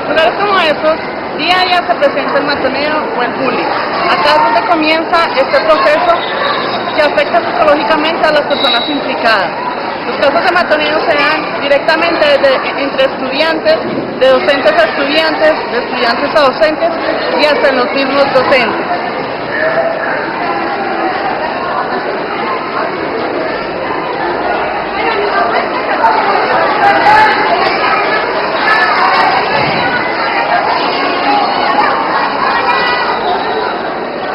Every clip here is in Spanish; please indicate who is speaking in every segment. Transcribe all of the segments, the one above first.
Speaker 1: Lugares como esos, día a día se presenta el matoneo o el bullying. Acá es donde comienza este proceso que afecta psicológicamente a las personas implicadas. Los casos de matoneo se dan directamente entre estudiantes, de docentes a estudiantes, de estudiantes a docentes y hasta en los mismos docentes.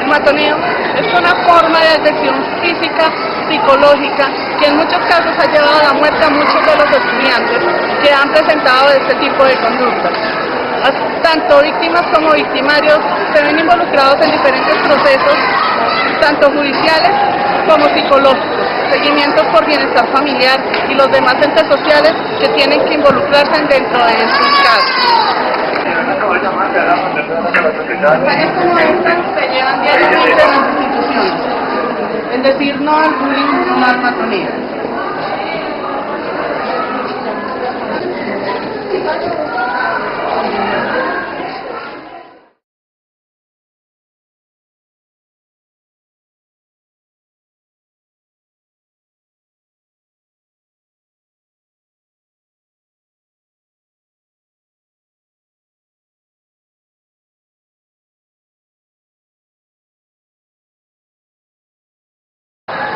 Speaker 1: El matoneo es una forma de agresión física, psicológica, que en muchos casos ha llevado a la muerte a muchos de los estudiantes que han presentado este tipo de conductas. Tanto víctimas como victimarios se ven involucrados en diferentes procesos, tanto judiciales como psicológicos, seguimientos por bienestar familiar y los demás entes sociales que tienen que involucrarse dentro de estos casos. Campañas como esta se llevan diariamente en las instituciones, es decir, no al bullying, no al matoneo.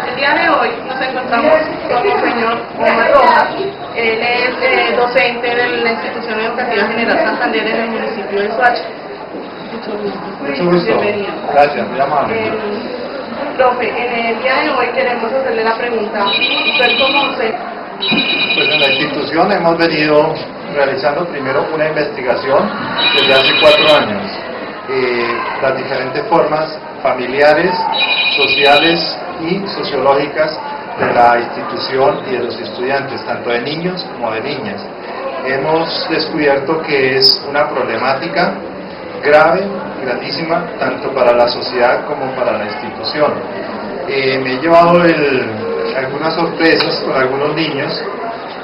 Speaker 1: El día de hoy nos encontramos con el señor Omar Rojas. Él es docente de la Institución Educativa General Santander en el municipio de Soacha.
Speaker 2: Mucho gusto.
Speaker 1: Bienvenido.
Speaker 2: Gracias, muy amable.
Speaker 1: Profe, en el día de hoy queremos hacerle la pregunta, ¿usted conoce?
Speaker 2: Pues en la institución hemos venido realizando primero una investigación desde hace 4 años. Las diferentes formas familiares, sociales y sociológicas de la institución y de los estudiantes, tanto de niños como de niñas. Hemos descubierto que es una problemática grave, grandísima, tanto para la sociedad como para la institución. Me he llevado algunas sorpresas con algunos niños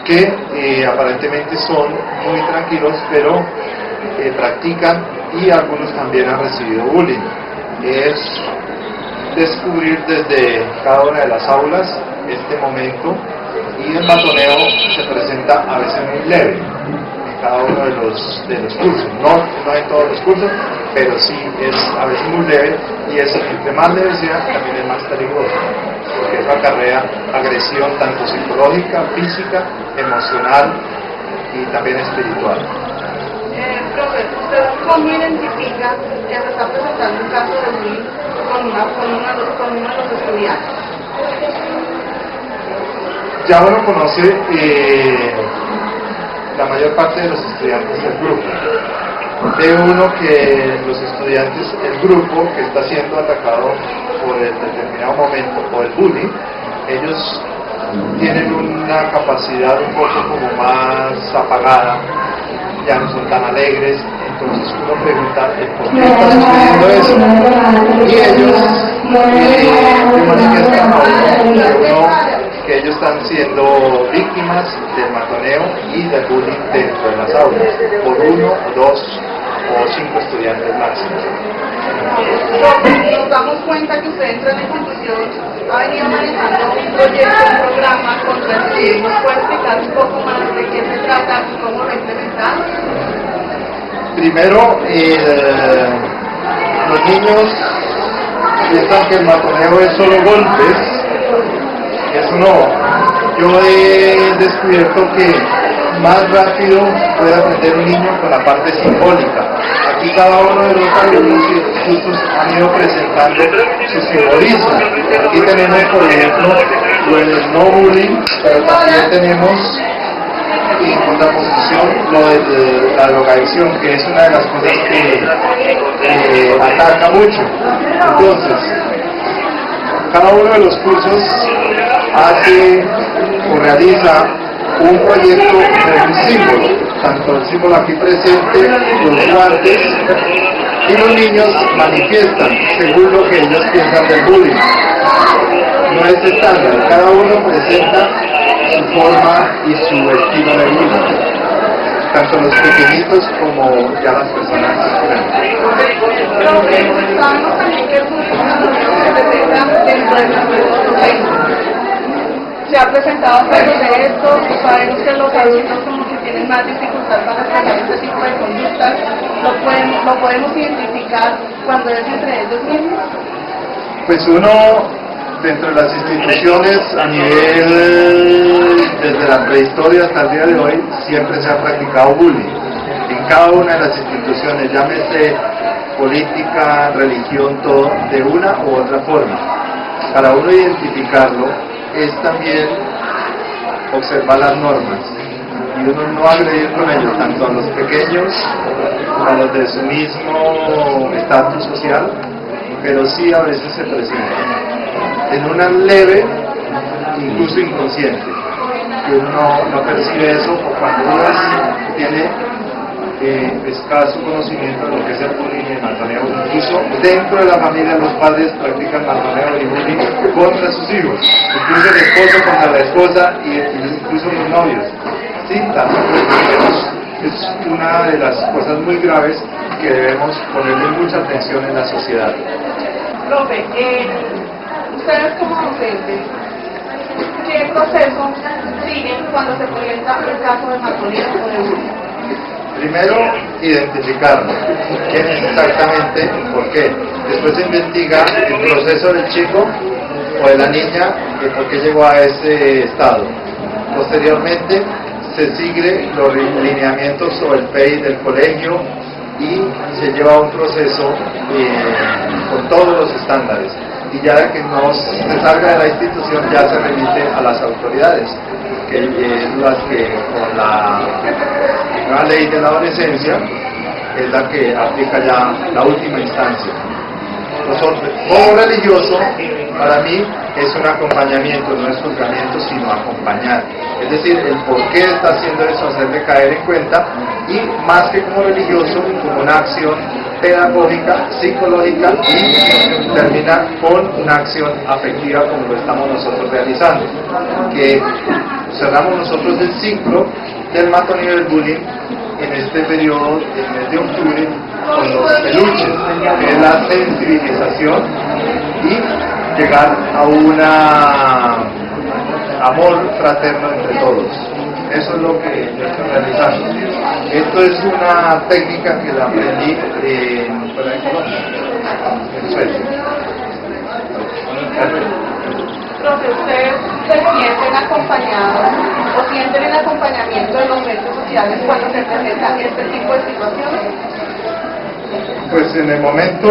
Speaker 2: que aparentemente son muy tranquilos, pero practican, y algunos también han recibido bullying. Es descubrir desde cada una de las aulas este momento, y el matoneo se presenta a veces muy leve en cada uno de los cursos, no en todos los cursos, pero sí es a veces muy leve, y es entre más leve sea también es más peligroso, porque eso acarrea agresión tanto psicológica, física, emocional y también espiritual.
Speaker 1: Profe, ¿usted cómo identifica que se está presentando un caso de bullying con uno de los estudiantes?
Speaker 2: Ya uno conoce la mayor parte de los estudiantes del grupo. Ve uno que los estudiantes, el grupo que está siendo atacado por el determinado momento por el bullying, ellos tienen una capacidad un poco como más apagada, ya no son tan alegres. Entonces uno pregunta por qué está sucediendo eso, y ellos manifiestan que ellos están siendo víctimas del matoneo y del bullying dentro de las aulas, por 1 o 2 o 5 estudiantes máximos.
Speaker 1: Nos damos cuenta que usted dentro de la institución ha venido manejando un proyecto, un programa contra el bullying. ¿Nos puede explicar un poco más de qué se trata y cómo lo implementamos?
Speaker 2: Primero, los niños piensan que el matoneo es solo golpes. Eso no. Yo he descubierto que más rápido puede aprender un niño con la parte simbólica. Aquí cada uno de los alumnos y institutos han ido presentando su simbolismo. Aquí tenemos, por ejemplo, lo del no bullying, pero también tenemos en contraposición lo de la drogadicción, que es una de las cosas que ataca mucho. Entonces, cada uno de los cursos hace o realiza un proyecto de un símbolo, tanto el símbolo aquí presente, los guantes, y los niños manifiestan según lo que ellos piensan del bullying. No es estándar, cada uno presenta su forma y su estilo de vida. tanto los pequeñitos como ya las personas grandes.
Speaker 1: Pero sabemos también que el bullying se presenta dentro de las nuevas docentes. Se ha presentado casos de esto, sabemos que los adultos como que tienen más dificultad para tratar este tipo de conductas, lo podemos identificar cuando es entre ellos mismos.
Speaker 2: Pues uno, dentro de las instituciones, a nivel, desde la prehistoria hasta el día de hoy, siempre se ha practicado bullying. En cada una de las instituciones, llámese política, religión, todo, de una u otra forma. Para uno identificarlo, es también observar las normas y uno no agredir con ellos, tanto a los pequeños como a los de su mismo estatus social, pero sí a veces se presenta en una leve, incluso inconsciente, que uno no percibe eso, o cuando uno tiene escaso conocimiento de lo que es el bullying y el matoneo. Incluso dentro de la familia los padres practican matoneo y bullying contra sus hijos, incluso el esposo contra la esposa y incluso los novios. Sí, es una de las cosas muy graves que debemos ponerle mucha atención en la sociedad.
Speaker 1: Profe, ustedes como docentes, ¿qué proceso siguen cuando se presenta el caso de matoneo o de bullying?
Speaker 2: Primero, identificarlo, quién es exactamente y por qué. Después se investiga el proceso del chico o de la niña y por qué llegó a ese estado. Posteriormente, se sigue los lineamientos o el PEI del colegio y se lleva un proceso con todos los estándares. Y ya de que no se salga de la institución, ya se remite a las autoridades, que es las que con la nueva ley de la adolescencia es la que aplica ya la última instancia. Nosotros, como religioso, para mí es un acompañamiento, no es juzgamiento, sino acompañar. Es decir, el por qué está haciendo eso, hacerle caer en cuenta, y más que como religioso, como una acción pedagógica, psicológica, y termina con una acción afectiva como lo estamos nosotros realizando, que cerramos nosotros el ciclo del matoneo y del bullying en este periodo, el mes de octubre, con los peluches, que es la sensibilización y llegar a un amor fraterno entre todos. Eso es lo que yo estoy realizando. Esto es una técnica que la aprendí fuera de Colombia, en Suecia.
Speaker 1: Profe, ¿ustedes se sienten acompañados o sienten el acompañamiento de los medios sociales cuando se presentan este tipo de situaciones?
Speaker 2: Pues en el momento,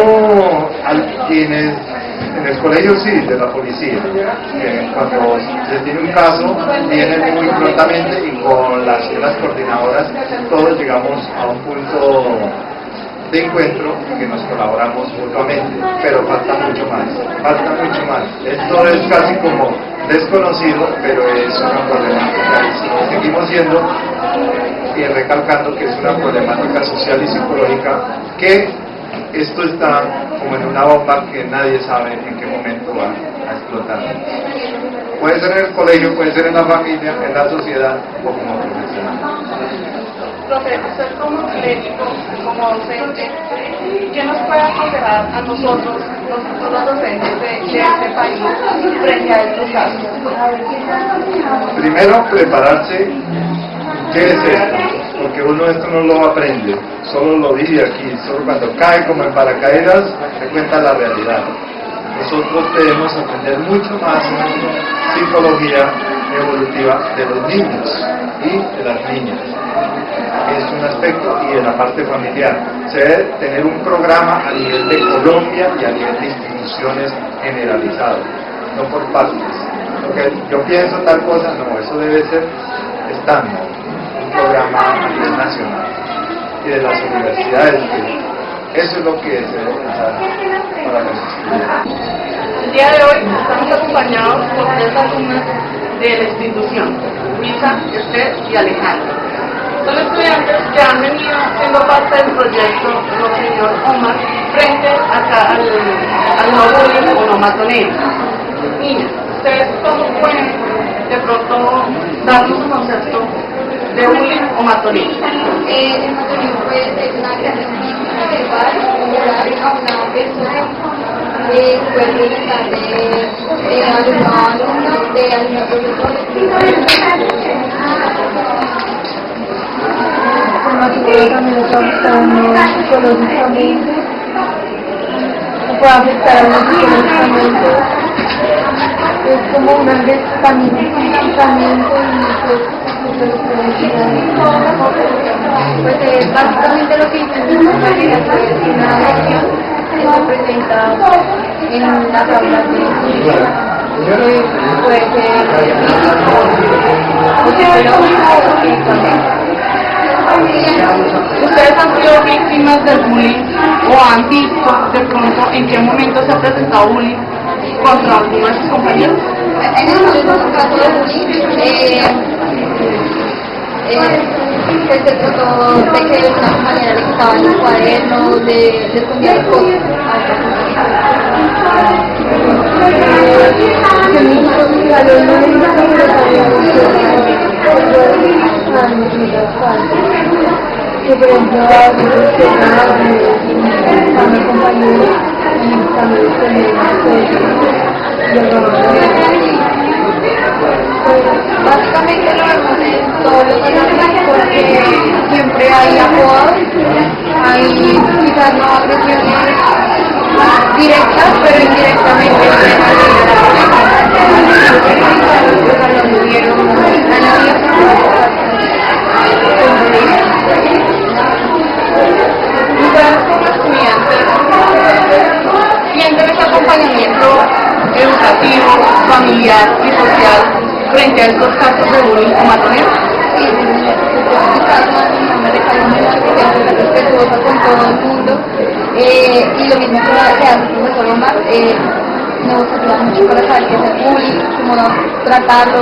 Speaker 2: en el colegio sí, de la policía, cuando se tiene un caso, vienen muy prontamente y con las coordinadoras todos llegamos a un punto de encuentro que nos colaboramos mutuamente, pero falta mucho más. Esto es casi como desconocido, pero es una problemática y seguimos siendo y recalcando que es una problemática social y psicológica, que esto está como en una bomba que nadie sabe en qué momento va a explotar. Puede ser en el colegio, puede ser en la familia, en la sociedad o como profesional.
Speaker 1: Profe, usted como médico, como docente, ¿qué nos puede aconsejar a nosotros, los futuros docentes de este país, frente a estos casos?
Speaker 2: Primero, prepararse. ¿Qué es esto? Porque uno esto no lo aprende, solo lo vive aquí, solo cuando cae como en paracaídas se cuenta la realidad. Nosotros debemos aprender mucho más psicología evolutiva de los niños y de las niñas. Es un aspecto, y en la parte familiar. Se debe tener un programa a nivel de Colombia y a nivel de instituciones generalizado, no por partes. Porque yo pienso tal cosa, no, eso debe ser estándar, un programa a nivel nacional y de las universidades. Eso es lo que se debe pensar para los estudiantes.
Speaker 1: El día de hoy estamos acompañados por 3 alumnas de la institución, Luisa, Esther y Alejandra. Son estudiantes que han venido siendo parte del proyecto Monseñor Omar frente acá al no bullying o no matoneo. Niñas, ¿ustedes cómo pueden de pronto darnos un concepto de bullying o matonismo?
Speaker 3: El matonismo puede ser una agresión física, verbal, oral a una persona, puede presentar de alumno a alumno, de alumno a profesor.
Speaker 4: El matrimonio también está afectando psicológicamente, puede afectar a uno psicológicamente, es como un también físicamente y pues
Speaker 3: Básicamente lo que dicen es una agresión que se presenta en las aulas de puede ser físico, psicológico o espiritualmente.
Speaker 1: ¿Ustedes han sido víctimas del bullying o han visto de pronto en qué momento se ha presentado bullying contra alguno de sus compañeros?
Speaker 3: En el último caso de bullying, se trató de que una compañera le quitaba los cuadernos, le escondía las cosas.
Speaker 4: que por ejemplo a veces que una compañera y también
Speaker 3: Básicamente lo vemos en todos los alumnos porque siempre hay apodos, hay quizás no agresiones directas, pero indirectamente
Speaker 1: Ustedes como estudiantes sienten ese acompañamiento educativo, familiar y social frente a estos casos de bullying o matoneo.
Speaker 3: Sí, en mi caso, mi mamá le cae muy mal porque es respetuosa con todo el mundo. Y lo mismo que hace el profesor Omar, nos ayuda mucho para saber qué es el bullying, cómo tratarlo.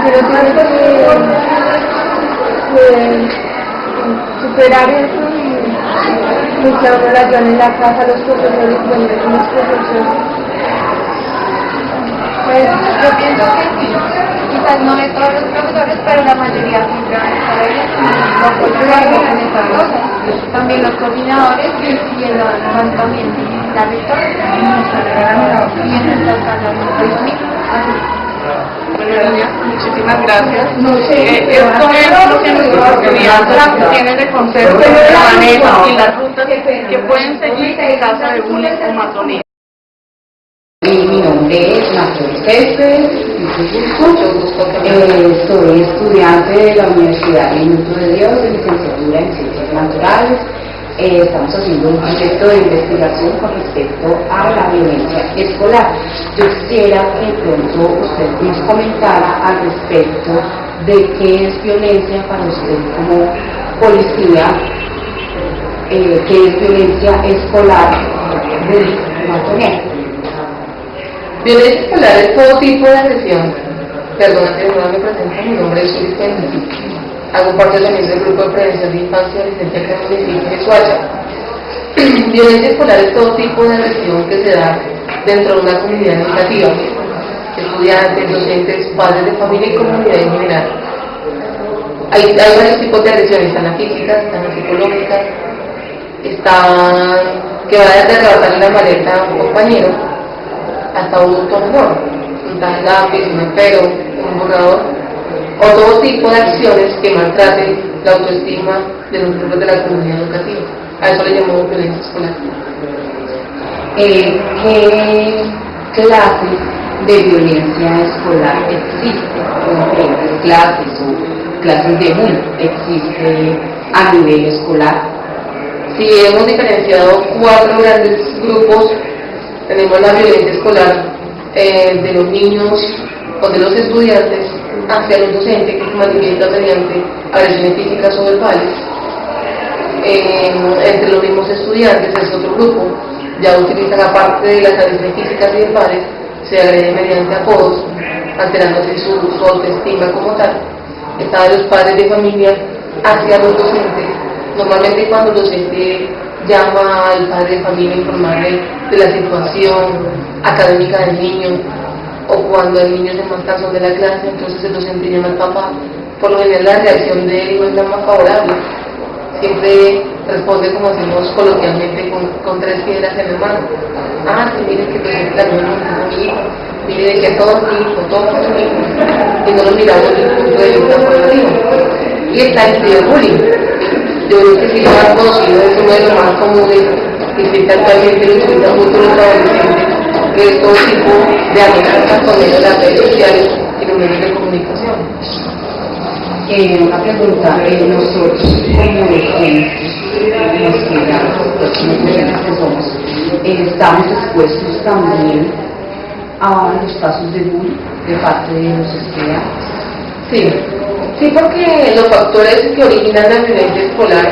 Speaker 4: Pero tiene que superar eso y pues la relación en la casa, los profesores, bueno, los profesores.
Speaker 3: Pues yo pienso que sí, quizás no de todos los profesores, pero la mayoría siempre van a estar ahí y no controlarnos en estas cosas. También los coordinadores y van también la rectora y en esta sala los mismos.
Speaker 1: Bueno, Doña, muchísimas gracias. Esto es lo que nuestros estudiantes tienen de consejo de manejo y las rutas que pueden seguir en caso de bullying o matoneo.
Speaker 5: Mi nombre es Marcelo César, soy estudiante de la Universidad Minuto de Dios de licenciatura en Ciencias Naturales. Estamos haciendo un proyecto de investigación con respecto a la violencia escolar. Yo quisiera que de pronto usted nos comentara al respecto de qué es violencia para usted como policía, qué es violencia escolar del matoneo.
Speaker 6: Violencia escolar es todo tipo de agresión. Perdón, antes de nada me presento, mi nombre es Luis Benítez. Hago parte también del grupo de prevención de infancia y adolescencia acá en el municipio de Soacha. Violencia escolar es todo tipo de agresión que se da dentro de una comunidad educativa. Estudiantes, docentes, padres de familia y comunidad en general. Hay varios tipos de agresiones, están las físicas, están las psicológicas, están que va desde arrebatarle la maleta a un compañero hasta un menor, un lápiz, un esfero, un borrador, o todo tipo de acciones que maltraten la autoestima de los miembros de la comunidad educativa. A eso le llamamos violencia escolar.
Speaker 5: ¿Qué clases de violencia escolar existen? ¿Diferentes clases o clases de bullying existe a nivel escolar?
Speaker 6: Si hemos diferenciado 4 grandes grupos, tenemos la violencia escolar de los niños o de los estudiantes hacia los docentes, que se manifiesta mediante agresiones físicas o verbales. Entre los mismos estudiantes es otro grupo, ya utilizan aparte de las agresiones físicas y verbales, se agreden mediante apodos, alterándose su autoestima como tal. Está de los padres de familia hacia los docentes, normalmente cuando el docente llama al padre de familia a informarle de la situación académica del niño, o cuando el niño es el más cansón de la clase, entonces se lo siente mal papá. Por lo general la reacción de él no es la más favorable. Siempre responde como decimos coloquialmente con 3 piedras en la mano. Ah, sí, mire que presente la misma mi hijo, mire que todos mi hijo, todos son mi hijo, y no lo miramos desde el punto de vista formativo. Y está el bullying. Yo creo que si lo han conocido es uno de los más comunes que existe actualmente, lo utiliza mucho los adolescentes, que es todo tipo de amenazas con medio de las redes sociales y los medios de comunicación.
Speaker 5: Una pregunta, nosotros como docentes, estamos expuestos también a los casos de bullying de parte de los estudiantes.
Speaker 6: Sí, porque los factores que originan la violencia escolar,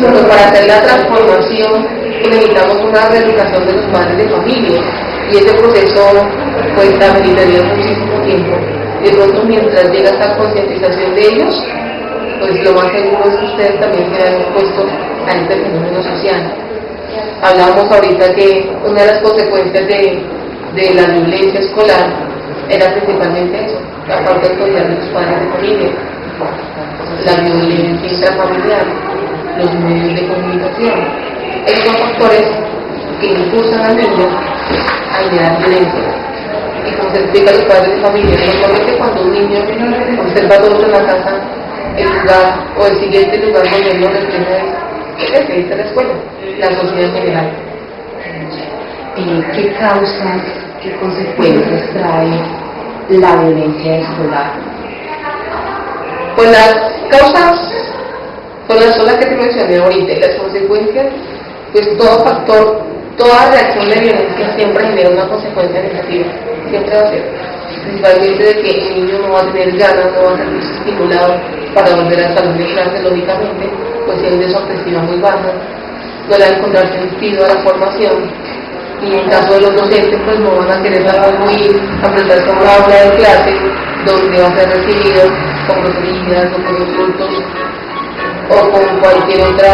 Speaker 6: pues para hacer la transformación necesitamos una reeducación de los padres de familia, y ese proceso pues ameritaría muchísimo tiempo. De pronto, mientras llega esta concientización de ellos, pues lo más seguro es que ustedes también se hayan expuestos a este fenómeno social. Hablábamos ahorita que una de las consecuencias de la violencia escolar era principalmente eso, la falta de autoridad de los padres de familia, la violencia intrafamiliar, los medios de comunicación. Esos son factores que impulsan al niño a generar violencia. Y como se explica a los padres de familia, normalmente cuando un niño observa todo en la casa, el lugar o el siguiente lugar donde él lo refleja es la escuela, la sociedad en general.
Speaker 5: ¿Qué causas, qué consecuencias trae la violencia escolar?
Speaker 6: Pues las causas son las que te mencioné ahorita, y las consecuencias, pues todo factor, toda reacción de violencia siempre genera una consecuencia negativa, siempre va a ser, principalmente de que el niño no va a tener ganas, no va a ser estimulado para volver al salón de clase, lógicamente, pues tiene su autoestima muy baja, no le va a encontrar sentido a la formación, y en caso de los docentes, pues no van a querer contribuir a presentarse a una aula de clase donde va a ser recibido con groserías o con insultos o con cualquier otra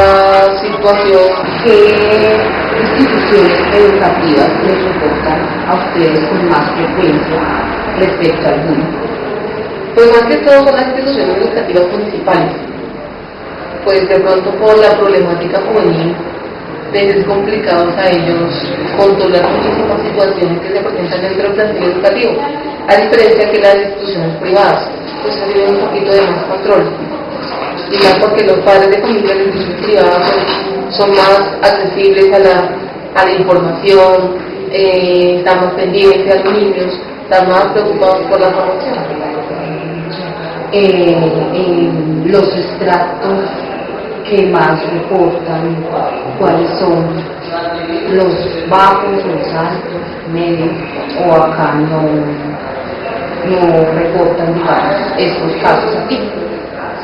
Speaker 6: situación.
Speaker 5: ¿Qué instituciones educativas les reportan a ustedes con más frecuencia respecto al bullying?
Speaker 6: Pues más que todo son las instituciones educativas municipales. Pues de pronto por la problemática juvenil les es complicado a ellos controlar muchísimas situaciones que se presentan dentro del plantel educativo, a diferencia que las instituciones privadas, pues tienen un poquito de más control. Y más porque los padres de familia de las instituciones privadas son más accesibles a la información, están más pendientes a los niños, están más preocupados por la formación.
Speaker 5: Los estratos que más reportan, cuáles son los bajos, los altos, medios, o acá no reportan, digamos, estos casos aquí,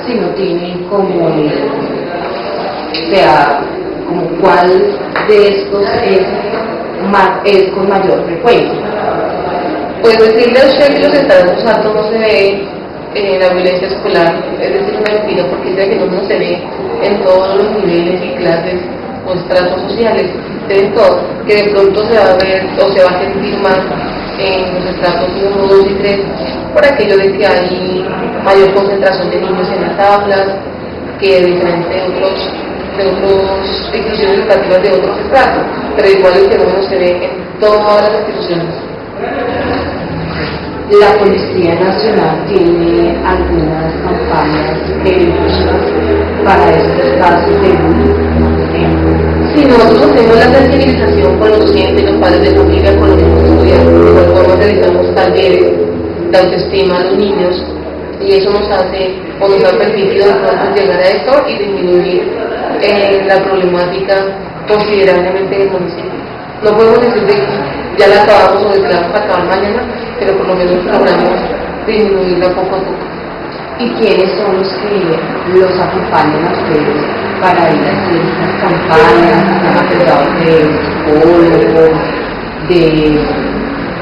Speaker 5: sino tienen como, o sea, como cuál de estos es con mayor frecuencia.
Speaker 6: Pues decirle a usted que los estratos altos no se ve la violencia escolar, es decir, una mentira, porque dice que no se ve en todos los niveles y clases o estratos sociales, se ve en todo, que de pronto se va a ver o se va a sentir más en los estratos 1, 2 y 3, por aquello de que hay mayor concentración de niños en las aulas, que diferente de otras instituciones educativas de otros estratos, pero igual el fenómeno se ve en todas las instituciones.
Speaker 5: La Policía Nacional tiene algunas campañas de difusión para estos casos de bullying.
Speaker 6: Sí, nosotros hacemos la sensibilización con los docentes, los padres de familia, con los mismos estudiantes. De igual forma realizamos talleres de autoestima a los niños, y eso nos hace o nos ha permitido de pronto llegar a esto y disminuir la problemática considerablemente en el municipio. No podemos decir que ya la acabamos o de que la vamos a acabar mañana, pero por lo menos logramos disminuirla poco a poco.
Speaker 5: ¿Y quiénes son los que los acompañan a ustedes para ir a hacer estas campañas? ¿Están apoyados de psicólogos, de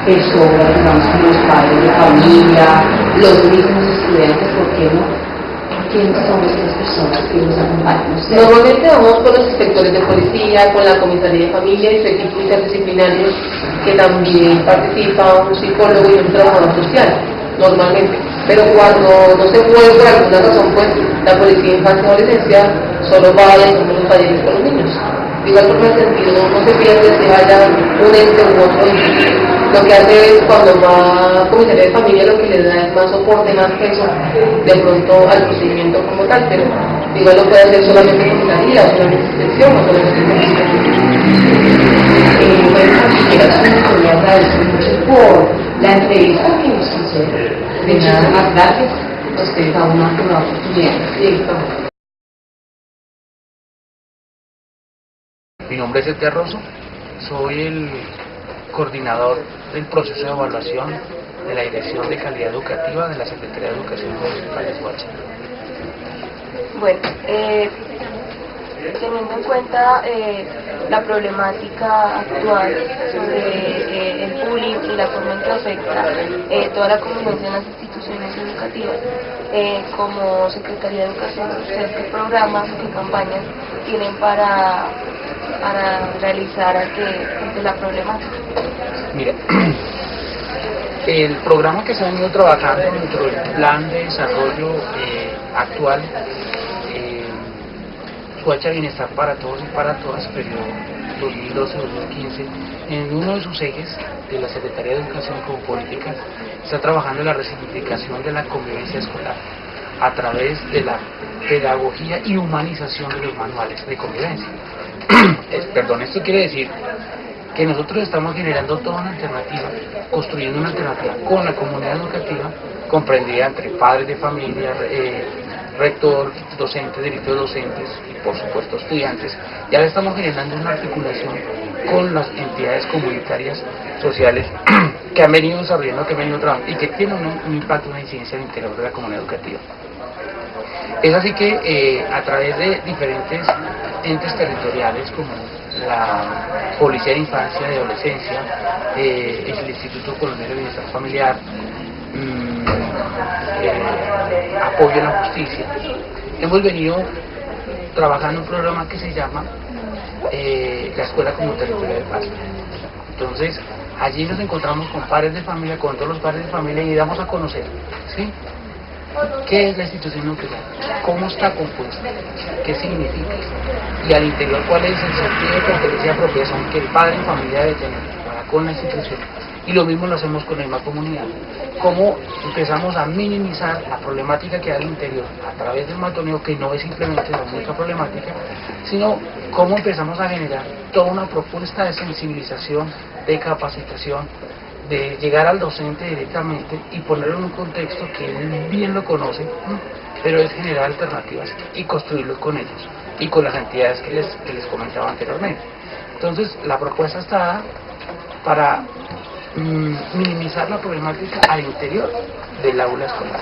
Speaker 5: personas, digamos, como los padres de familia, los mismos estudiantes, por qué no? quiénes son estas personas que nos acompañan.
Speaker 6: Normalmente vamos con los inspectores de policía, con la comisaría de familia y su equipo interdisciplinario, que también participa un psicólogo y un trabajador social, normalmente. Pero cuando no se puede por alguna razón, pues la policía de infancia y adolescencia solo va y hacemos los talleres con los niños. De igual forma, el sentido no se pierde que vaya un ente u otro ente. Lo que hace es, cuando va a comisaría de familia, lo que le da es más soporte, más peso, de pronto al procedimiento como tal, pero igual lo puede hacer solamente comisaría, o solamente inspección, o solamente comisaría.
Speaker 5: Bueno, quisiera quería agradecer mucho por la entrevista que nos hizo. Muchísimas gracias a ustedes a una nueva oportunidad.
Speaker 6: Listo.
Speaker 7: Mi nombre es Edgar Rosso, soy el coordinador del proceso de evaluación de la Dirección de Calidad Educativa de la Secretaría de Educación Municipal de Soacha.
Speaker 8: Bueno, teniendo en cuenta la problemática actual sobre el bullying y la forma en que afecta toda la convivencia en las instituciones educativas, como Secretaría de Educación, ¿ustedes qué programas o qué campañas tienen para realizar ante la problemática?
Speaker 7: Mira, el programa que se ha venido trabajando dentro del plan de desarrollo actual, Soacha Bienestar para Todos y para Todas, periodo 2012-2015, en uno de sus ejes de la Secretaría de Educación como políticas, está trabajando en la resignificación de la convivencia escolar a través de la pedagogía y humanización de los manuales de convivencia. Perdón, esto quiere decir que nosotros estamos generando toda una alternativa, construyendo una alternativa con la comunidad educativa, comprendida entre padres de familia, rector, docentes, directivos docentes y por supuesto estudiantes. Ya le estamos generando una articulación con las entidades comunitarias sociales que han venido desarrollando, que han venido trabajando y que tienen un impacto, una incidencia al interior de la comunidad educativa. Es así que a través de diferentes entes territoriales como la Policía de Infancia y Adolescencia, el Instituto Colombiano de Bienestar Familiar, Apoyo a la Justicia, hemos venido trabajando un programa que se llama la Escuela como Territorio de Paz. Entonces, allí nos encontramos con padres de familia, con todos los padres de familia y damos a conocer, ¿sí?, qué es la institución nuclear, cómo está compuesta, qué significa, y al interior cuál es el sentido de pertenencia y apropiación que el padre en familia debe tener para con la institución. Y lo mismo lo hacemos con la misma comunidad. Cómo empezamos a minimizar la problemática que hay al interior a través del matoneo, que no es simplemente la única problemática, sino cómo empezamos a generar toda una propuesta de sensibilización, de capacitación, de llegar al docente directamente y ponerlo en un contexto que él bien lo conoce, pero es generar alternativas y construirlo con ellos y con las entidades que les comentaba anteriormente. Entonces, la propuesta está dada para minimizar la problemática al interior del aula escolar,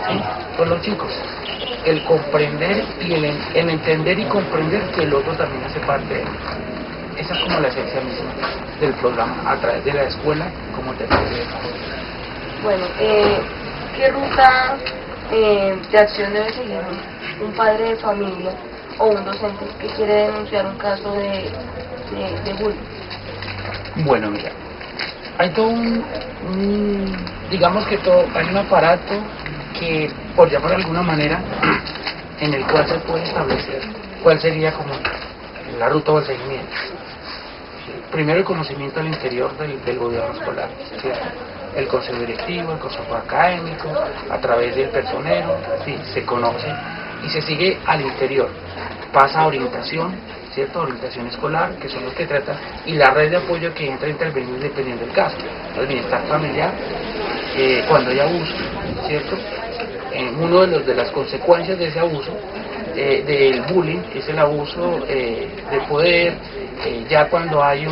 Speaker 7: ¿sí?, con los chicos. El comprender y el entender y comprender que el otro también hace parte de él. Esa es como la esencia misma del programa, a través de la escuela como territorio de paz.
Speaker 8: Bueno, ¿qué ruta de acción debe seguir un padre de familia o un docente que quiere denunciar un caso de bullying?
Speaker 7: Bueno, mira, hay todo digamos que hay un aparato que, por llamarlo de alguna manera, en el cual se puede establecer cuál sería como la ruta o el seguimiento. Primero, el conocimiento al interior del gobierno escolar, ¿cierto? El consejo directivo, el consejo académico, a través del personero, sí, se conoce y se sigue al interior. Pasa a orientación, ¿cierto? Orientación escolar, que son los que tratan, y la red de apoyo que entra a intervenir dependiendo del caso. El bienestar familiar, cuando hay abuso, ¿cierto? Uno de las consecuencias de ese abuso, del bullying, es el abuso de poder, ya cuando hay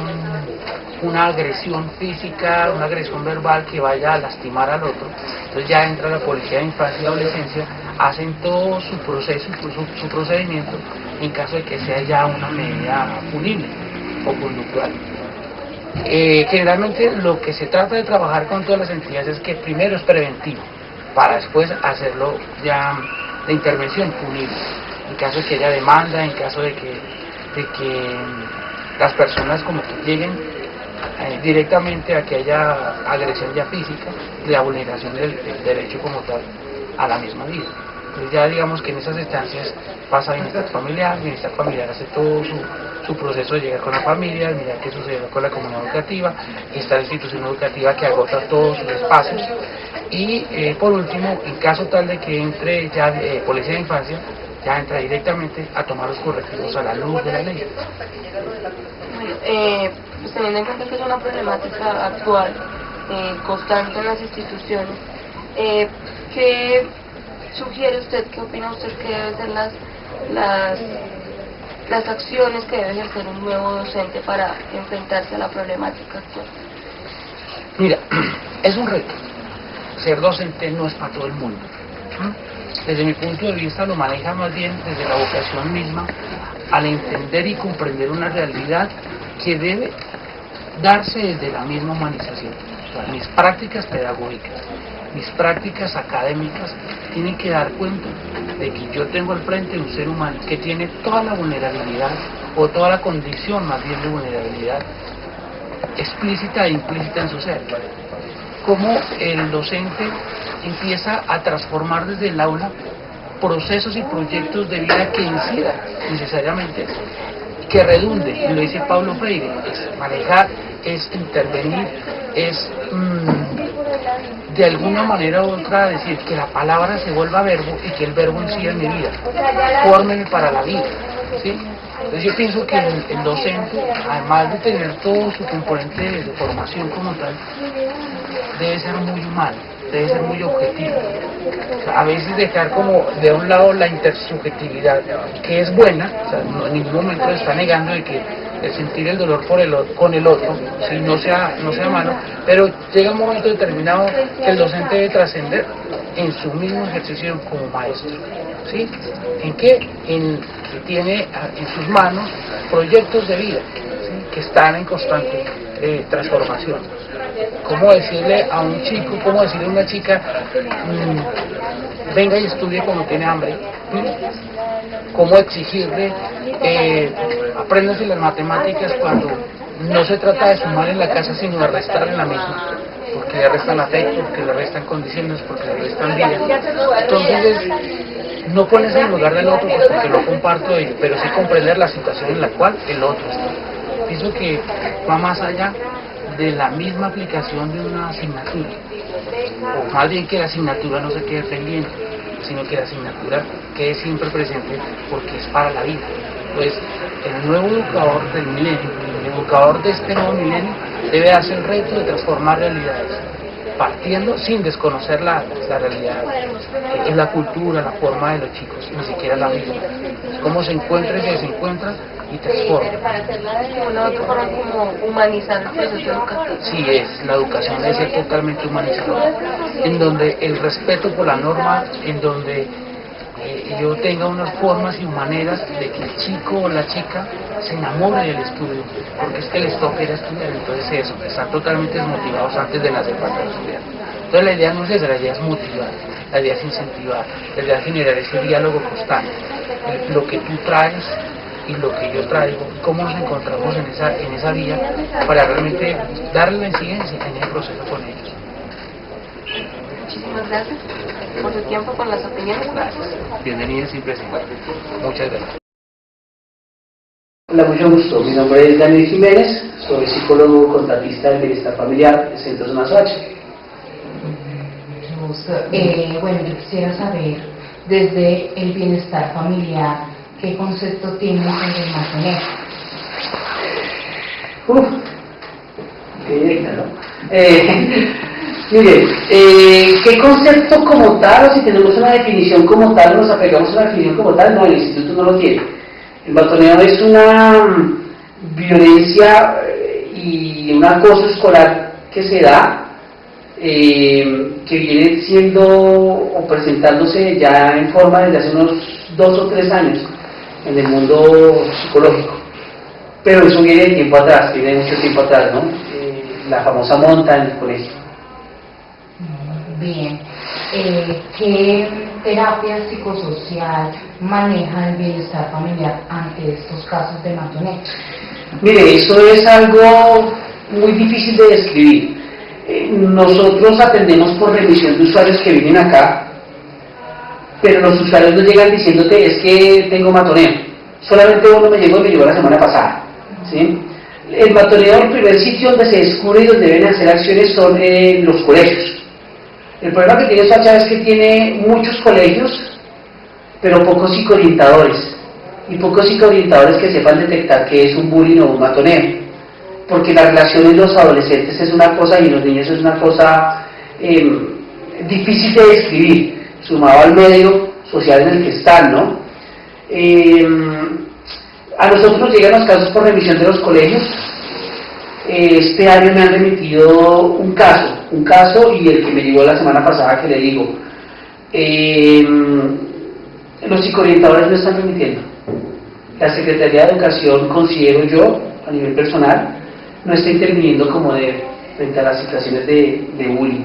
Speaker 7: una agresión física, una agresión verbal que vaya a lastimar al otro. Entonces ya entra la Policía de Infancia y Adolescencia, hacen todo su proceso, su procedimiento, en caso de que sea ya una medida punible o conductual. Generalmente lo que se trata de trabajar con todas las entidades es que primero es preventivo, para después hacerlo ya de intervención, punir. En caso de que haya demanda, en caso de que las personas como que lleguen directamente a que haya agresión ya física, la vulneración del derecho como tal a la misma vida. Entonces ya digamos que en esas instancias pasa bienestar familiar hace todo su proceso de llegar con la familia, mirar qué sucedió con la comunidad educativa, está la institución educativa que agota todos sus espacios y por último, en caso tal de que entre ya policía de infancia, ya entra directamente a tomar los correctivos a la luz de la ley.
Speaker 8: Pues teniendo en cuenta que es una problemática actual, constante en las instituciones, ¿qué sugiere usted, qué opina usted que deben ser las acciones que debe ejercer un nuevo docente para enfrentarse a la problemática actual?
Speaker 7: Mira, es un reto. Ser docente no es para todo el mundo. Desde mi punto de vista lo maneja más bien desde la vocación misma, al entender y comprender una realidad que debe darse desde la misma humanización. O sea, mis prácticas pedagógicas, mis prácticas académicas tienen que dar cuenta de que yo tengo al frente un ser humano que tiene toda la vulnerabilidad o toda la condición más bien de vulnerabilidad explícita e implícita en su ser. Cómo el docente empieza a transformar desde el aula procesos y proyectos de vida que incidan necesariamente, que redunde, lo dice Paulo Freire, es manejar, es intervenir, es de alguna manera u otra decir que la palabra se vuelva verbo y que el verbo incida en mi vida, fórmeme para la vida, ¿sí? Entonces yo pienso que el docente, además de tener todo su componente de formación como tal, debe ser muy humano, debe ser muy objetivo. O sea, a veces dejar como de un lado la intersubjetividad, que es buena, o sea, en ningún momento se está negando de que el sentir el dolor con el otro, si no sea malo, pero llega un momento determinado que el docente debe trascender en su mismo ejercicio como maestro, ¿sí? ¿En qué? En que tiene en sus manos proyectos de vida, ¿sí? Que están en constante transformación. ¿Cómo decirle a un chico, cómo decirle a una chica, venga y estudie cuando tiene hambre? ¿Cómo exigirle, apréndase las matemáticas cuando no se trata de sumar en la casa, sino de restar en la misma? Porque le restan afecto, porque le restan condiciones, porque le restan vida. Entonces, no ponerse en el lugar del otro, pues porque no comparto ello, pero sí comprender la situación en la cual el otro está. Pienso que va más allá de la misma aplicación de una asignatura, o más bien que la asignatura no se quede pendiente, sino que la asignatura quede siempre presente porque es para la vida. Pues el nuevo educador del milenio, el educador de este nuevo milenio, debe hacer el reto de transformar realidades, partiendo sin desconocer la realidad, que es la cultura, la forma de los chicos, ni siquiera la misma. Cómo se encuentra y se desencuentra y transforma.
Speaker 8: Una otra forma como humanizar el proceso educativo.
Speaker 7: Sí, la educación debe ser totalmente humanizadora, en donde el respeto por la norma, en donde yo tenga unas formas y maneras de que el chico o la chica se enamore del estudio, porque es que les toca ir a estudiar, entonces eso, están totalmente desmotivados antes de nacer para estudiar. Entonces la idea no es esa, la idea es motivar, la idea es incentivar, la idea es generar ese diálogo constante, lo que tú traes y lo que yo traigo, cómo nos encontramos en esa vía para realmente darle la incidencia en el proceso con ellos.
Speaker 8: Muchísimas gracias por su tiempo, por las opiniones. Gracias.
Speaker 7: Bienvenidos y presentes. Muchas gracias.
Speaker 9: Hola, mucho gusto. Mi nombre es Daniel Jiménez, soy psicólogo contratista del bienestar familiar del Centro Zona Soacha.
Speaker 5: Bueno, yo quisiera saber, desde el bienestar familiar, ¿qué concepto tienes sobre mantener?
Speaker 9: Qué directa, ¿no? Mire, ¿qué concepto como tal, o si tenemos una definición como tal, nos apegamos a una definición como tal? No, el instituto no lo tiene. El batoneo es una violencia y un acoso escolar que se da, que viene siendo o presentándose ya en forma desde hace unos 2 o 3 años en el mundo psicológico. Pero eso viene de tiempo atrás, viene de mucho tiempo atrás, ¿no? La famosa monta en el colegio.
Speaker 5: Bien. ¿qué terapia psicosocial maneja el bienestar familiar ante estos casos de matoneo?
Speaker 9: Mire, eso es algo muy difícil de describir. Nosotros atendemos por remisión de usuarios que vienen acá, pero los usuarios no llegan diciéndote es que tengo matoneo. Solamente uno me llegó la semana pasada, ¿sí? El matoneo, el primer sitio donde se descubre y donde deben hacer acciones son los colegios. El problema que tiene Soacha es que tiene muchos colegios, pero pocos psicoorientadores, y pocos psicoorientadores que sepan detectar que es un bullying o un matoneo, porque la relación en los adolescentes es una cosa y en los niños es una cosa difícil de describir, sumado al medio social en el que están, ¿no? A nosotros nos llegan los casos por remisión de los colegios. Este año me han remitido un caso y el que me llegó la semana pasada que le digo, los psicoorientadores no están remitiendo. La Secretaría de Educación, considero yo, a nivel personal, no está interviniendo como debe frente a las situaciones de bullying,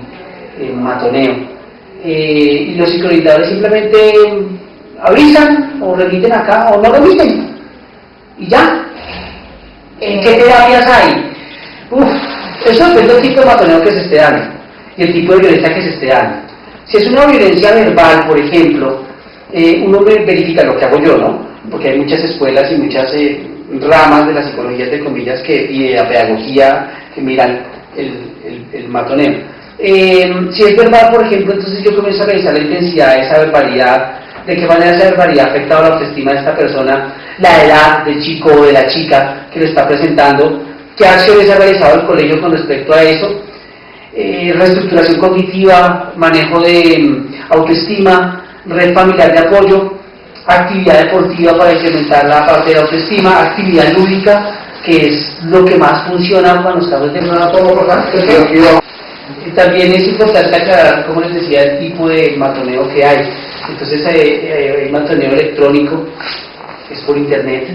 Speaker 9: matoneo. Y los psicoorientadores simplemente avisan o remiten acá o no remiten. Y ya. ¿Qué terapias hay? Eso depende del tipo de matoneo que se esté dando y el tipo de violencia que se esté dando. Si es una violencia verbal, por ejemplo, uno verifica lo que hago yo, ¿no? Porque hay muchas escuelas y muchas ramas de la psicología, entre comillas, y de la pedagogía que miran el matoneo. Si es verbal, por ejemplo, entonces yo comienzo a revisar la intensidad de esa verbalidad, de qué manera esa verbalidad ha afectado la autoestima de esta persona, la edad del chico o de la chica que lo está presentando, qué acciones ha realizado el colegio con respecto a eso, reestructuración cognitiva, manejo de autoestima, red familiar de apoyo, actividad deportiva para incrementar la parte de autoestima, actividad lúdica, que es lo que más funciona cuando estamos de También es importante aclarar, como les decía, el tipo de matoneo que hay. Entonces hay matoneo electrónico, es por internet,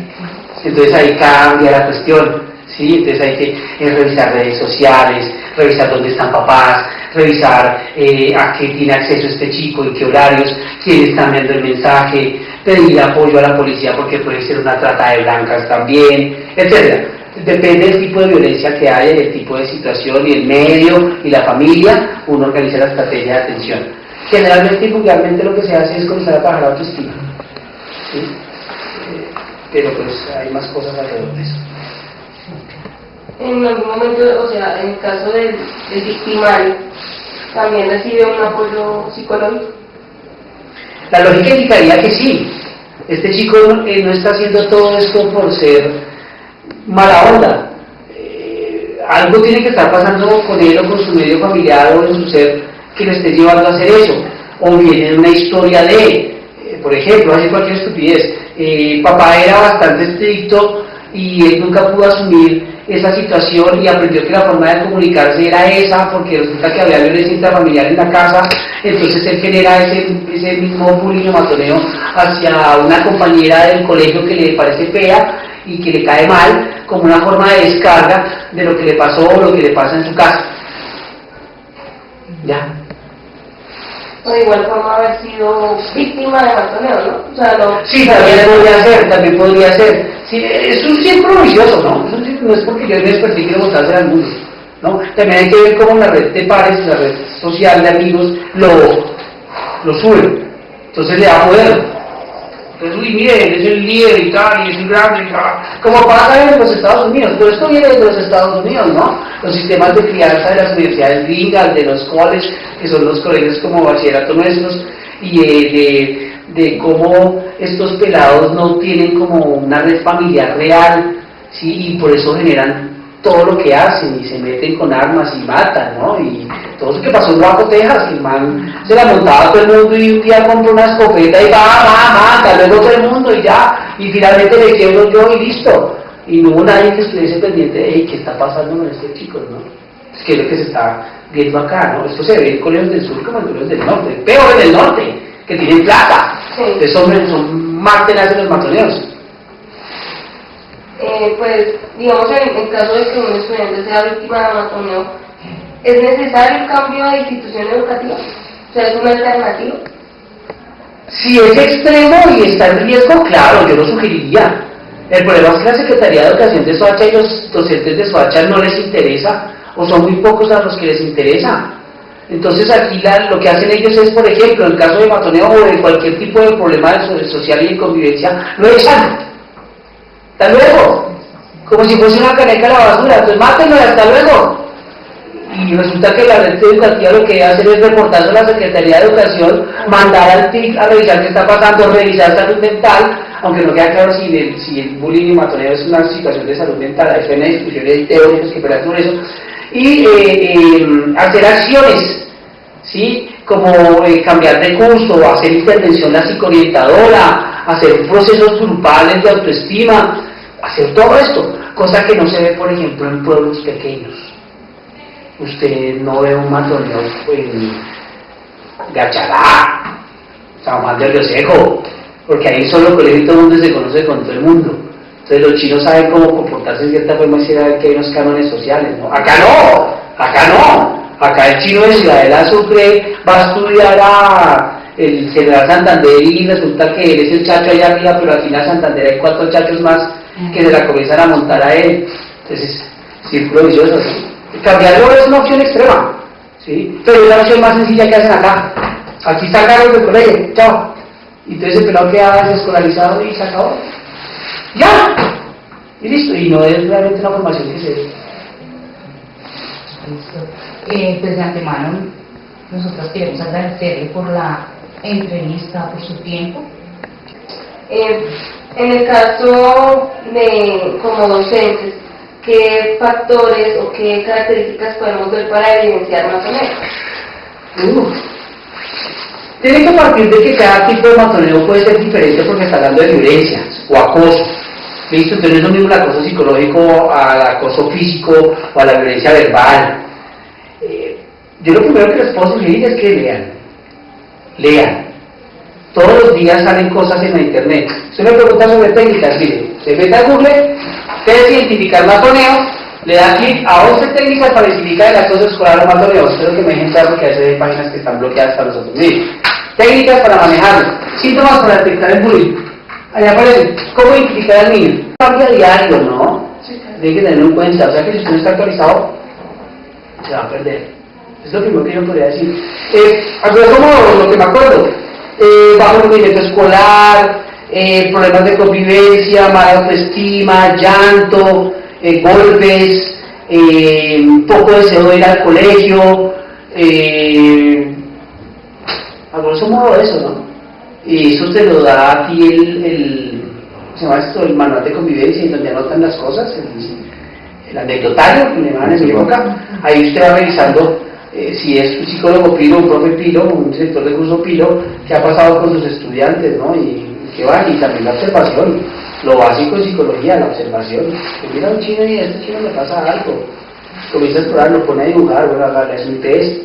Speaker 9: entonces ahí cambia la cuestión, ¿sí? Entonces hay que revisar redes sociales, revisar dónde están papás, revisar a qué tiene acceso este chico, en qué horarios, quién está enviando el mensaje, pedir apoyo a la policía porque puede ser una trata de blancas también, etcétera. Depende del tipo de violencia que haya, del tipo de situación y el medio y la familia, uno organiza la estrategia de atención. Generalmente y vulgarmente lo que se hace es comenzar a trabajar la autoestima, ¿sí? Pero pues hay más cosas alrededor de eso.
Speaker 8: En algún momento, o sea, en el caso del victimario, ¿también recibe un apoyo psicológico?
Speaker 9: La lógica indicaría que sí. Este chico no está haciendo todo esto por ser mala onda. Algo tiene que estar pasando con él o con su medio familiar o en su ser que le esté llevando a hacer eso. O viene una historia de, por ejemplo, hace cualquier estupidez. Papá era bastante estricto y él nunca pudo asumir esa situación y aprendió que la forma de comunicarse era esa, porque resulta que había violencia intrafamiliar en la casa, entonces él genera ese mismo bullying o matoneo hacia una compañera del colegio que le parece fea y que le cae mal, como una forma de descarga de lo que le pasó o lo que le pasa en su casa. Ya.
Speaker 8: O de igual forma haber sido víctima de matoneo, ¿no? O sea, no.
Speaker 9: Sí, también podría ser. Sí, es un círculo vicioso, ¿no? No es porque yo me desperté y quiero mostrarse al mundo, ¿no? También hay que ver cómo la red de pares, la red social de amigos, lo sube. Entonces le da poder. Entonces, uy, mire, él es el líder y tal, y es el grande y tal. Como pasa en los Estados Unidos, pero esto viene de los Estados Unidos, ¿no? Los sistemas de crianza de las universidades gringas, de los colleges, que son los colegios como bachillerato nuestros, y de cómo estos pelados no tienen como una red familiar real, ¿sí? Y por eso generan todo lo que hacen y se meten con armas y matan, ¿no? Y todo eso que pasó en Waco, Texas, que el man se la montaba a todo el mundo y un día compró una escopeta y mata, luego todo el mundo y ya, y finalmente le quiebro yo y listo. Y no hubo nadie que estuviese pendiente de, hey, ¿qué está pasando con estos chicos, no? Es que es lo que se está viendo acá, ¿no? Esto se ve en colegios del sur como en colegios del norte, peor en el norte, que tienen plata.
Speaker 8: Sí.
Speaker 9: Entonces son más tenaces los matoneos.
Speaker 8: Pues, digamos, en caso de que un estudiante sea víctima de matoneo, ¿es necesario el cambio de institución educativa?
Speaker 6: O sea, ¿es una alternativa?
Speaker 9: Si es extremo y está en riesgo, claro, yo lo sugeriría. El problema es que la Secretaría de Educación de Soacha y los docentes de Soacha no les interesa, o son muy pocos a los que les interesa. Entonces aquí lo que hacen ellos es, por ejemplo, en caso de matoneo o de cualquier tipo de problema social y de convivencia, lo echan. Hasta luego. Como si fuese una caneca a la basura. Entonces mátenlo y hasta luego. Y resulta que la red educativa lo que hace es reportarse a la Secretaría de Educación, mandar al TIC a revisar qué está pasando, revisar salud mental, aunque no queda claro si el bullying y matoneo es una situación de salud mental, hay una discusión y hay teóricos que pelean sobre eso, y hacer acciones, ¿sí? Como cambiar de curso, hacer intervención la psicoorientadora, hacer procesos grupales de autoestima, hacer todo esto, cosa que no se ve, por ejemplo, en pueblos pequeños. Usted no ve un matoneo en Gachalá, San Juan del Río Seco, porque ahí solo colegio y todo el mundo se conoce con todo el mundo. Entonces los chinos saben cómo comportarse en cierta forma y saben que hay unos cánones sociales, ¿no? Acá no, acá no. Acá el chino de Ciudadela Sucre va a estudiar a el General Santander y resulta que él es el chacho allá arriba, pero al final Santander hay 4 chachos más que se la comienzan a montar a él. Entonces, círculo vicioso, ¿sí? Cambiarlo es una opción extrema, ¿sí? Pero es la opción más sencilla que hacen acá. Aquí sacaron del colegio, chao. Y entonces el pelado queda desescolarizado y se acabó. ¡Ya! Y listo. Y no es realmente una formación que se dé.
Speaker 5: Pues de antemano, nosotros queremos agradecerle por la entrevista, por su tiempo.
Speaker 6: En el caso de, como docentes, ¿qué factores o qué características podemos ver para evidenciar matoneo?
Speaker 9: Tiene que partir de que cada tipo de matoneo puede ser diferente porque está hablando de violencia o acoso. ¿Listo? Entonces no es lo mismo el acoso psicológico al acoso físico o a la violencia verbal. Yo lo primero que les puedo sugerir es que lean. Todos los días salen cosas en la internet. Usted me pregunta sobre técnicas, mire, se mete a Google, ustedes identificar matoneo, le da clic a 11 técnicas para identificar el acoso escolar o matoneo. Espero que me dejen claro porque hay páginas que están bloqueadas para nosotros. Mire, técnicas para manejarlo, síntomas para detectar el bullying. Ahí aparece, ¿cómo identificar al niño? Cambia diario, ¿no? Tiene que tenerlo en cuenta, o sea que si usted no está actualizado, se va a perder. Es lo primero que yo podría decir. Como lo que me acuerdo, bajo rendimiento escolar, problemas de convivencia, mala autoestima, llanto, golpes, poco deseo de ir al colegio, a grosso modo eso, ¿no? Y eso te lo da a ti ¿cómo se llama esto? El manual de convivencia, en donde anotan las cosas, el anecdotario que me van en mi época. Ahí usted va revisando si es un psicólogo pilo, un profe pilo, un director de curso pilo, qué ha pasado con sus estudiantes, ¿no? Y qué va, y también la observación, lo básico en psicología, la observación. Que mira un chino y a este chino le pasa algo. Comienza a explorar, lo pone a dibujar, bueno, es un test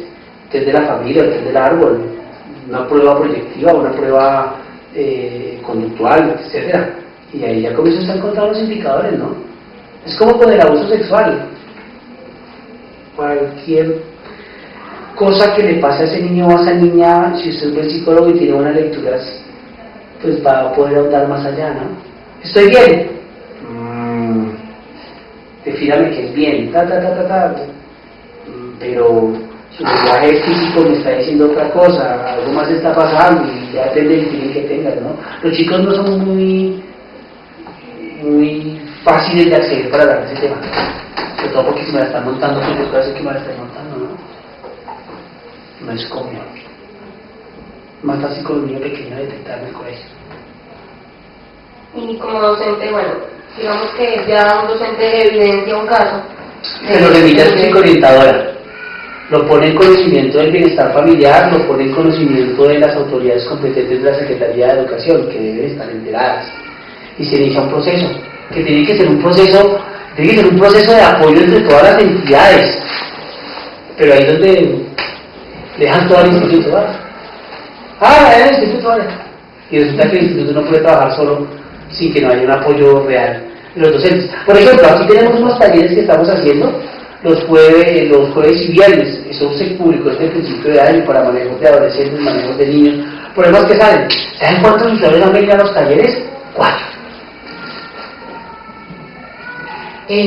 Speaker 9: de la familia, el test del árbol, una prueba proyectiva, una prueba conductual, etcétera. Y ahí ya comienza a encontrar los indicadores, ¿no? Es como con el abuso sexual. Cualquier cosa que le pase a ese niño o a esa niña, si usted es buen psicólogo y tiene buenas lecturas, pues va a poder ahondar más allá, ¿no? ¿Estoy bien? Defíname que es bien, pero su lenguaje físico me está diciendo otra cosa, algo más está pasando y ya depende del feeling que tengas, ¿no? Los chicos no son muy fáciles de acceder para hablar de ese tema, sobre todo porque si me la están montando, pues yo creo que me la están montando, ¿no? No es cómodo. Más fácil con un niño pequeño detectar en el colegio.
Speaker 6: Y como docente, bueno, digamos que ya un docente evidencia un caso.
Speaker 9: Se lo remite a su psicoorientadora. Lo pone en conocimiento del bienestar familiar, lo pone en conocimiento de las autoridades competentes de la Secretaría de Educación, que deben estar enteradas. Y se inicia un proceso, que tiene que ser un proceso de apoyo entre todas las entidades. Pero ahí es donde dejan todo el instituto, ¿vale? El instituto, ¿vale? Y resulta que el instituto no puede trabajar solo sin que no haya un apoyo real de los docentes. Por ejemplo, aquí tenemos unos talleres que estamos haciendo, los jueves y viernes. Eso se publicó desde el principio de año para manejos de adolescentes, manejos de niños. Problemas que salen. ¿Saben cuántos usuarios han venido a los talleres? 4.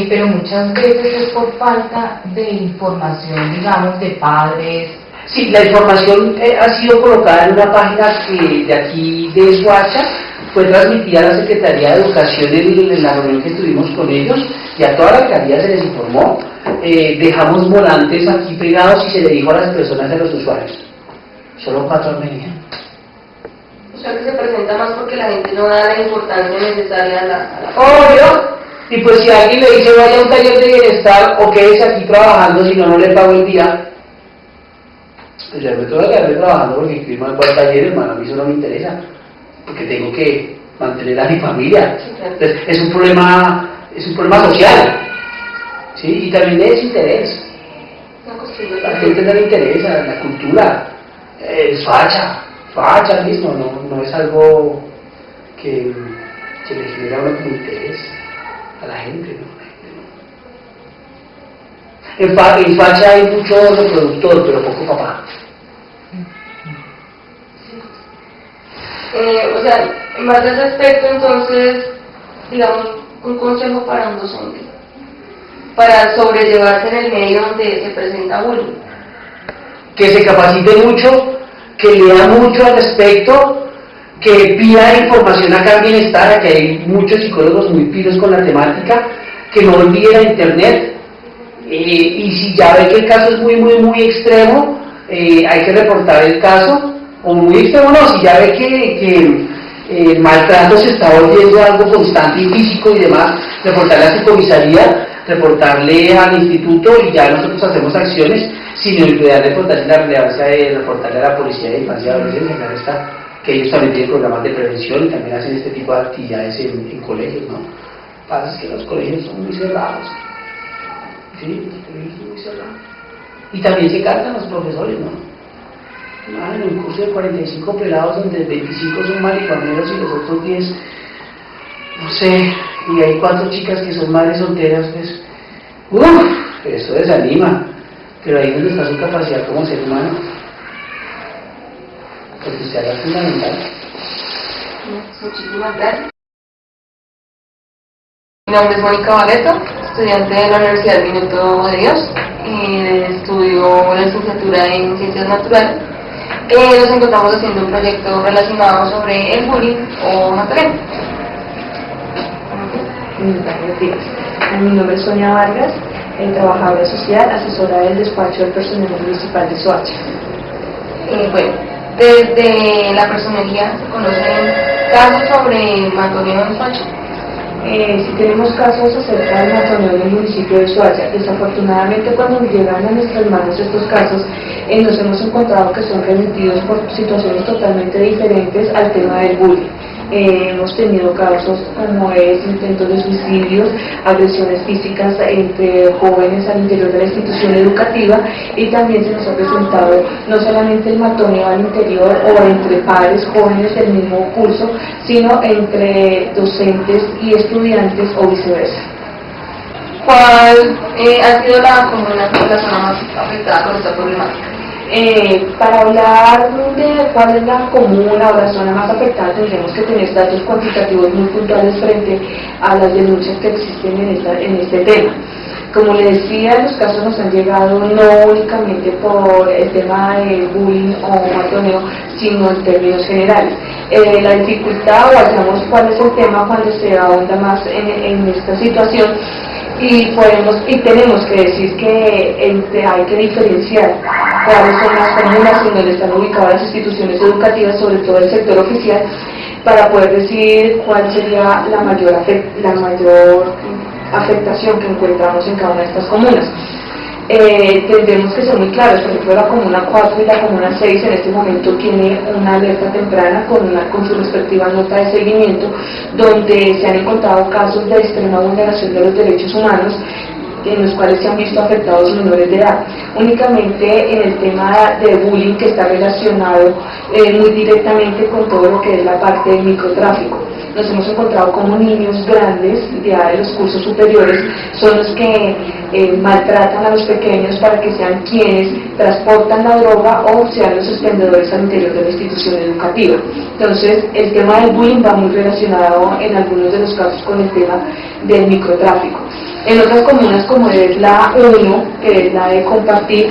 Speaker 5: Pero muchas veces es por falta de información, digamos, de padres.
Speaker 9: Sí, la información ha sido colocada en una página que de aquí de Soacha, fue transmitida a la Secretaría de Educación en la reunión que tuvimos con ellos, y a toda la alcaldía se les informó. Dejamos volantes aquí pegados y se le dijo a las personas, a los usuarios. Solo 4 han venido.
Speaker 6: O sea que se presenta más porque la gente no da la importancia necesaria a la...
Speaker 9: Obvio. Y pues si alguien le dice vaya a un taller de bienestar o quédese aquí trabajando, si no le pago el día, pues ya me tengo que quedarme trabajando porque escribir más para el taller, hermano, a mí eso no me interesa, porque tengo que mantener a mi familia. Entonces, es un problema social, ¿sí? Y también de desinterés. La gente no le interesa, la cultura, facha mismo, no es algo que le genera un interés a la gente, ¿no? En facha hay mucho reproductor, pero poco papá.
Speaker 6: O sea, más de ese aspecto, entonces, digamos, un consejo para un docente, para sobrellevarse en el medio donde se presenta bullying.
Speaker 9: Que se capacite mucho, que lea mucho al respecto, que pida información acá en Bienestar, que hay muchos psicólogos muy pilos con la temática, que no olvide la internet, y si ya ve que el caso es muy extremo, hay que reportar el caso, o muy extremo no, si ya ve que el maltrato se está volviendo algo constante y físico y demás, reportarle a su comisaría, reportarle al instituto, y ya nosotros hacemos acciones, sin olvidar reportarle la relevancia de reportarle a la Policía de Infancia y Adolescencia, claro está, que ellos también tienen programas de prevención y también hacen este tipo de actividades en colegios, ¿no? Lo que pasa es que los colegios son muy cerrados, ¿sí? Los colegios son muy cerrados. Y también se cansan los profesores, ¿no? En un curso de 45 pelados donde 25 son marihuaneros y los otros 10, no sé, y hay 4 chicas que son madres solteras, pues, eso desanima, pero ahí es donde está su capacidad como ser humano. Porque usted es fundamental.
Speaker 6: Muchísimas gracias. Mi nombre es Mónica Valeto, estudiante de la Universidad Minuto de Dios, estudio la licenciatura en Ciencias Naturales. Nos encontramos haciendo un proyecto relacionado sobre el bullying o matoneo.
Speaker 4: Mi nombre es Sonia Vargas, trabajadora social, asesora del despacho del personal municipal de Soacha.
Speaker 6: Bueno, desde la personería se conocen casos sobre matoneo en Soacha.
Speaker 4: Sí tenemos casos acerca del matoneo en el municipio de Soacha. Desafortunadamente, cuando llegan a nuestras manos estos casos, nos hemos encontrado que son remitidos por situaciones totalmente diferentes al tema del bullying. Hemos tenido casos como intentos de suicidios, agresiones físicas entre jóvenes al interior de la institución educativa, y también se nos ha presentado no solamente el matoneo al interior o entre padres jóvenes del mismo curso, sino entre docentes y estudiantes o viceversa.
Speaker 6: ¿Cuál ha sido la zona más afectada por esta problemática?
Speaker 4: Para hablar de cuál es la comuna o la zona más afectada, tendremos que tener datos cuantitativos muy puntuales frente a las denuncias que existen en este tema. Como le decía, los casos nos han llegado no únicamente por el tema de bullying o matoneo, sino en términos generales. La dificultad, o hallamos cuál es el tema cuando se ahonda más en esta situación, y tenemos que decir que hay que diferenciar cuáles son las comunas en donde están ubicadas las instituciones educativas, sobre todo el sector oficial, para poder decir cuál sería la mayor afectación que encontramos en cada una de estas comunas. Tendremos que ser muy claros. Por ejemplo, la comuna 4 y la comuna 6 en este momento tiene una alerta temprana con su respectiva nota de seguimiento, donde se han encontrado casos de extrema vulneración de los derechos humanos, en los cuales se han visto afectados menores de edad. Únicamente en el tema de bullying, que está relacionado muy directamente con todo lo que es la parte del microtráfico. nos hemos encontrado como niños grandes, ya de los cursos superiores, son los que maltratan a los pequeños para que sean quienes transportan la droga o sean los expendedores al interior de la institución educativa. Entonces, el tema del bullying va muy relacionado en algunos de los casos con el tema del microtráfico. En otras comunas, como es la 1, que es la de compartir,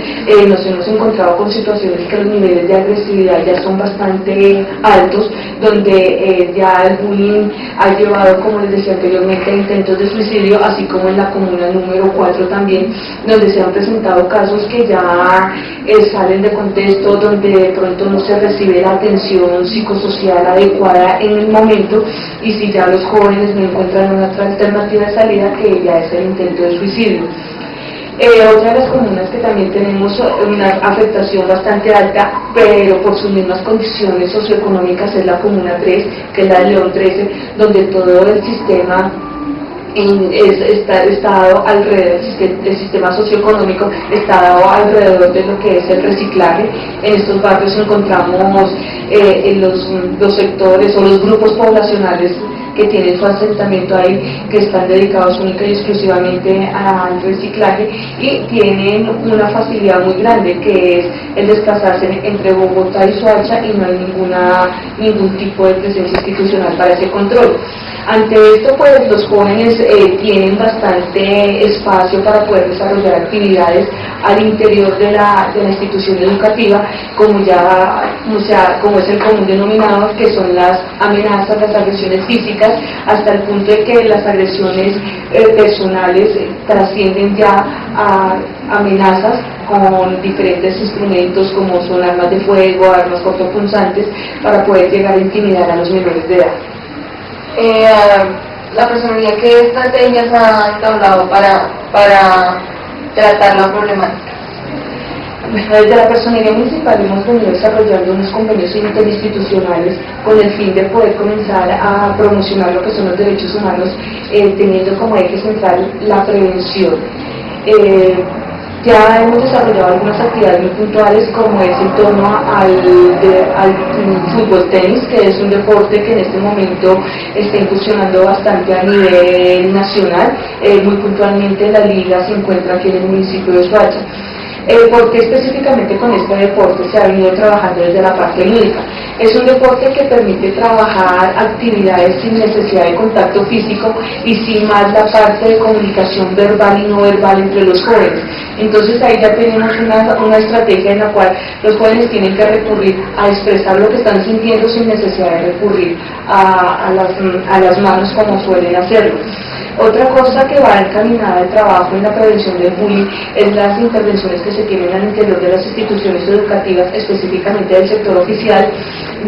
Speaker 4: nos hemos encontrado con situaciones que los niveles de agresividad ya son bastante altos, donde ya el bullying ha llevado, como les decía anteriormente, a intentos de suicidio, así como en la comuna número 4 también, donde se han presentado casos que ya salen de contexto, donde de pronto no se recibe la atención psicosocial adecuada en el momento, y si ya los jóvenes no encuentran una otra alternativa de salida, que ya es el intento de suicidio. Otra de las comunas que también tenemos una afectación bastante alta, pero por sus mismas condiciones socioeconómicas, es la comuna 3, que es la de León 13, donde todo el sistema está dado alrededor, el sistema socioeconómico está dado alrededor de lo que es el reciclaje. En estos barrios encontramos en los sectores o los grupos poblacionales que tienen su asentamiento ahí, que están dedicados única y exclusivamente al reciclaje, y tienen una facilidad muy grande, que es el desplazarse entre Bogotá y Soacha, y no hay ningún tipo de presencia institucional para ese control. Ante esto, pues los jóvenes tienen bastante espacio para poder desarrollar actividades al interior de la institución educativa, como es el común denominador, que son las amenazas, las agresiones físicas, hasta el punto de que las agresiones personales trascienden ya a amenazas con diferentes instrumentos, como son armas de fuego, armas cortopunzantes, para poder llegar a intimidar a los menores de edad.
Speaker 6: La personería, ¿qué estrategias ha entablado para tratar la problemática?
Speaker 4: Desde la Personería Municipal hemos venido desarrollando unos convenios interinstitucionales con el fin de poder comenzar a promocionar lo que son los derechos humanos, teniendo como eje central la prevención. Ya hemos desarrollado algunas actividades muy puntuales, como es en torno al fútbol tenis, que es un deporte que en este momento está incursionando bastante a nivel nacional. Muy puntualmente la liga se encuentra aquí en el municipio de Soacha. ¿Por qué específicamente con este deporte se ha venido trabajando desde la parte lúdica? Es un deporte que permite trabajar actividades sin necesidad de contacto físico y sin más la parte de comunicación verbal y no verbal entre los jóvenes. Entonces ahí ya tenemos una estrategia en la cual los jóvenes tienen que recurrir a expresar lo que están sintiendo sin necesidad de recurrir a las manos como suelen hacerlo. Otra cosa que va encaminada al trabajo en la prevención del bullying es las intervenciones que se tienen al interior de las instituciones educativas, específicamente del sector oficial,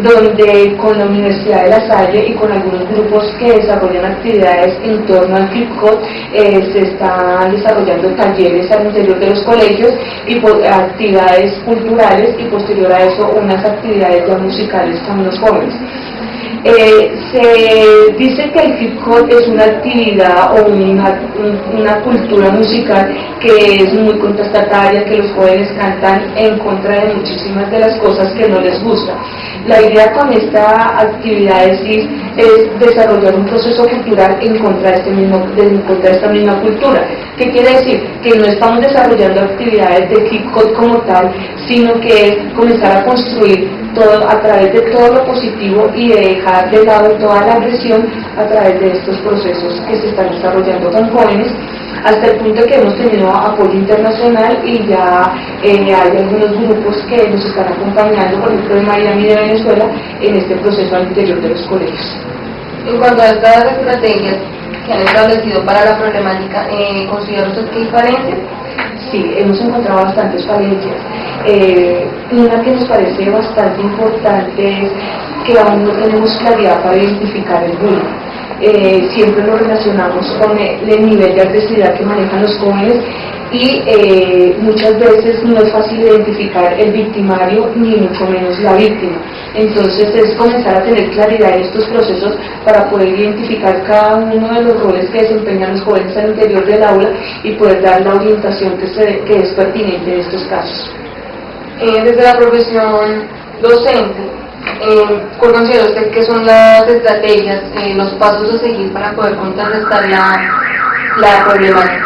Speaker 4: donde con la Universidad de La Salle y con algunos grupos que desarrollan actividades en torno al hip hop, se están desarrollando talleres al interior de los colegios y actividades culturales, y posterior a eso unas actividades ya musicales con los jóvenes. Se dice que el hip hop es una actividad o una cultura musical que es muy contestataria, que los jóvenes cantan en contra de muchísimas de las cosas que no les gusta. La idea con esta actividad es desarrollar un proceso cultural en contra de esta misma cultura. ¿Qué quiere decir? Que no estamos desarrollando actividades de hip hop como tal, sino que es comenzar a construir todo a través de todo lo positivo y de dejar de lado toda la agresión a través de estos procesos que se están desarrollando con jóvenes, hasta el punto que hemos tenido apoyo internacional y ya hay algunos grupos que nos están acompañando, por ejemplo de Miami de Venezuela, en este proceso al interior de los colegios.
Speaker 6: En cuanto a estas estrategias que han establecido para la problemática, ¿considera usted que hay falencias?
Speaker 4: Sí, hemos encontrado bastantes falencias. Una que nos parece bastante importante es que aún no tenemos claridad para identificar el bullying. Siempre lo relacionamos con el nivel de agresividad que manejan los jóvenes y muchas veces no es fácil identificar el victimario ni mucho menos la víctima. Entonces es comenzar a tener claridad en estos procesos para poder identificar cada uno de los roles que desempeñan los jóvenes al interior del aula y poder dar la orientación que es pertinente en estos casos.
Speaker 6: Desde la profesión docente, ¿Cuál considera usted que son las estrategias, los pasos a seguir para poder contrarrestar la problemática?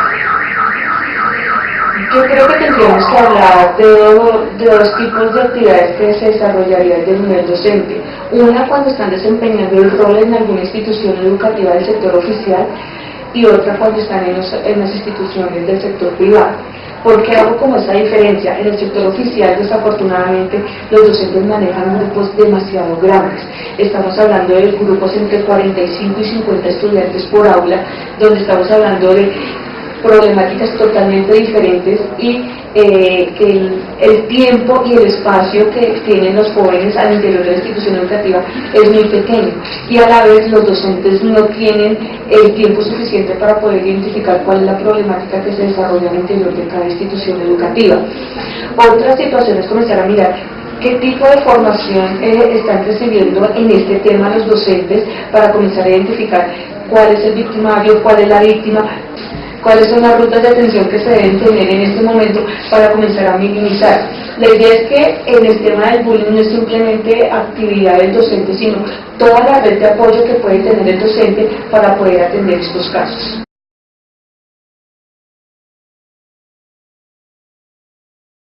Speaker 4: Yo creo que tendríamos que hablar de dos tipos de actividades que se desarrollarían del nivel docente. Una cuando están desempeñando el rol en alguna institución educativa del sector oficial y otra cuando están en las instituciones del sector privado. ¿Por qué hago como esa diferencia? En el sector oficial, desafortunadamente, los docentes manejan grupos demasiado grandes. Estamos hablando de grupos entre 45 y 50 estudiantes por aula, donde estamos hablando de problemáticas totalmente diferentes y que el tiempo y el espacio que tienen los jóvenes al interior de la institución educativa es muy pequeño y a la vez los docentes no tienen el tiempo suficiente para poder identificar cuál es la problemática que se desarrolla al interior de cada institución educativa. Otra situación es comenzar a mirar qué tipo de formación están recibiendo en este tema los docentes para comenzar a identificar cuál es el victimario, cuál es la víctima, cuáles son las rutas de atención que se deben tener en este momento para comenzar a minimizar. La idea es que en el tema del bullying no es simplemente actividad del docente, sino toda la red de apoyo que puede tener el docente para poder atender estos casos.